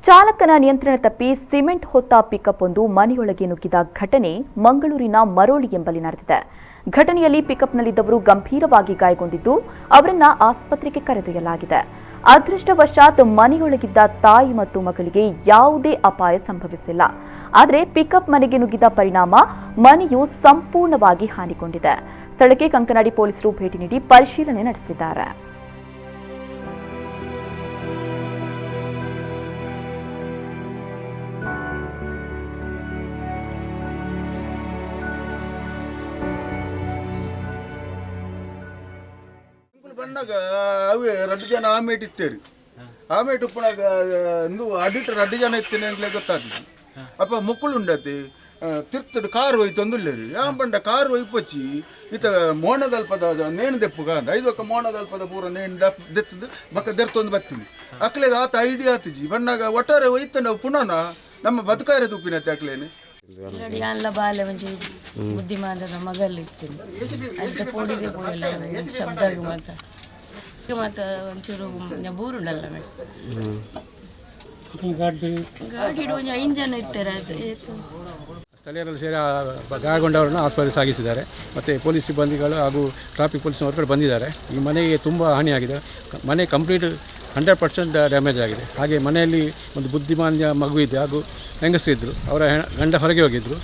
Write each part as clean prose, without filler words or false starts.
ಚಾಲಕನ ನಿಯಂತ್ರಣ ತಪ್ಪಿ ಸಿಮೆಂಟ್ ಹೊತ್ತ ಪಿಕಪ್ ಒಂದು ಮನೆಯೊಳಗೆ ನುಗ್ಗಿದ ಘಟನೆ ಮಂಗಳೂರಿನ ಮರೋಳಿ ಎಂಬಲ್ಲಿ ನಡೆದಿದೆ. ಘಟನೆಯಲ್ಲಿ ಪಿಕಪ್ನಲ್ಲಿದ್ದವರು ಗಂಭೀರವಾಗಿ ಗಾಯಗೊಂಡಿದ್ದು ಅವರನ್ನ ಆಸ್ಪತ್ರೆಗೆ ಕರೆದೊಯ್ಯಲಾಗಿದೆ. ಅದೃಷ್ಟವಶಾತ್ ಮನೆಯೊಳಗಿದ್ದ ತಾಯಿ ಮತ್ತು ಮಗಳಿಗೆ ಯಾವುದೇ ಅಪಾಯ ಸಂಭವಿಸಿಲ್ಲ. ಆದರೆ ಪಿಕಪ್ ಮನೆಗೆ ನುಗ್ಗಿದ ಪರಿಣಾಮ ಮನೆಯು ಸಂಪೂರ್ಣವಾಗಿ ಹಾನಿಗೊಂಡಿದೆ. ಸ್ಥಳಕ್ಕೆ ಕಂಕನಾಡಿ ಪೊಲೀಸರು ಭೇಟಿ ನೀಡಿ ಪರಿಶೀಲನೆ ನಡೆಸಿದ್ದಾರೆ. ಬಂದಾಗ ಅವೇ 2 ಜನ ಆಮೇಟ್ ಇತ್ತೇರಿ. ಆಮೇಟ್ ಉಪ್ಪನಾಗ ಅಡಿಟ್ 2 ಜನ ಇತ್ತೇನೆ ಅಂಗ್ಲೇ ಗೊತ್ತಾಗ್ತದೆ. ಅಪ್ಪ ಮುಕ್ಕಳು ಉಂಡತಿ ತಿರ್ತಡು ಕಾರು ಹೋಯ್ತು ಅಂದುಲ್ಲೇರಿ. ಯಾವ ಬಂಡ ಕಾರು ಒಯ್ಪಚ್ಚಿ ಈತ ಮೋಣದಲ್ಪದ ನೇಣು ದೆಪ್ಪುಗ ಅಂದ 5 ಮೋಣದಲ್ಪದ ಪೂರ ನೇಣು ದೆತ್ತದು ಬಕ್ಕ ದೆರ್ತೊಂದು ಬತ್ತೀನಿ ಅಕ್ಲೆಗೆ ಆತ ಐಡಿಯಾ ಆತಿಜಿ ಬಂದಾಗ ಒಟ್ಟಾರೆ ಒಯ್ತ ನಾವು ಪುನಃ ನಮ್ಮ ಬದುಕಾರೆ ತುಪ್ಪಿನತ್ತೆ ಅಕ್ಲೇನೆ ಎಲ್ಲ ಬಾಲ್ಯ ಮಂచి ಬುದ್ಧಿಮಾನದ ಮಗಲ್ಲಿ ಇರ್ತೀನಿ ಅಂತ ಪೋಡಿದೆ ಪೋಯಲ್ಲ ಶಬ್ದ ಮಾತ ಒಂಚೂರು ಬೂರುಂಡಲ್ಲ ಗಾಡಿ ಒಂದು 5 ಜನ ಇರ್ತಾರೆ. ಸ್ಥಳೀಯರಲ್ಲಿ ಸೇರಿ ಗಾಯಗೊಂಡವರನ್ನು ಆಸ್ಪತ್ರೆಗೆ ಸಾಗಿಸಿದ್ದಾರೆ. ಮತ್ತು ಪೊಲೀಸ್ ಸಿಬ್ಬಂದಿಗಳು ಹಾಗೂ ಟ್ರಾಫಿಕ್ ಪೊಲೀಸ್ನವರು ಕೂಡ ಬಂದಿದ್ದಾರೆ. ಈ ಮನೆಗೆ ತುಂಬ ಹಾನಿಯಾಗಿದೆ. ಮನೆ ಕಂಪ್ಲೀಟ್ 100% ಡ್ಯಾಮೇಜ್ ಆಗಿದೆ. ಹಾಗೆ ಮನೆಯಲ್ಲಿ ಒಂದು ಬುದ್ಧಿಮಾಂದ್ಯ ಮಗು ಇದೆ ಹಾಗೂ ಹೆಂಗಸಿದ್ರು. ಅವರ ಗಂಡ ಹೊರಗೆ ಹೋಗಿದ್ದರು.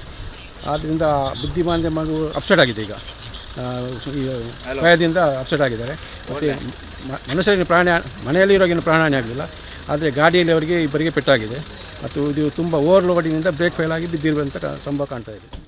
ಆದ್ದರಿಂದ ಬುದ್ಧಿಮಾಂದ್ಯ ಮಗು ಅಪ್ಸೆಟ್ ಆಗಿದೆ. ಈಗ ಭಯದಿಂದ ಅಪ್ಸೆಟ್ ಆಗಿದ್ದಾರೆ. ಮತ್ತು ಮನುಷ್ಯರಿಗೆ ಮನೆಯಲ್ಲಿರೋಗೇನು ಪ್ರಾಣಹಾನಿ ಆಗಲಿಲ್ಲ. ಆದರೆ ಗಾಡಿಯಲ್ಲಿ ಅವರಿಗೆ ಇಬ್ಬರಿಗೆ ಪೆಟ್ಟಾಗಿದೆ. ಮತ್ತು ಇದು ತುಂಬ ಓವರ್ಲೋಡಿನಿಂದ ಬ್ರೇಕ್ ಫೇಲ್ ಆಗಿ ಬಿದ್ದಿರುವಂಥ ಸಂಭವ ಕಾಣ್ತಾ ಇದೆ.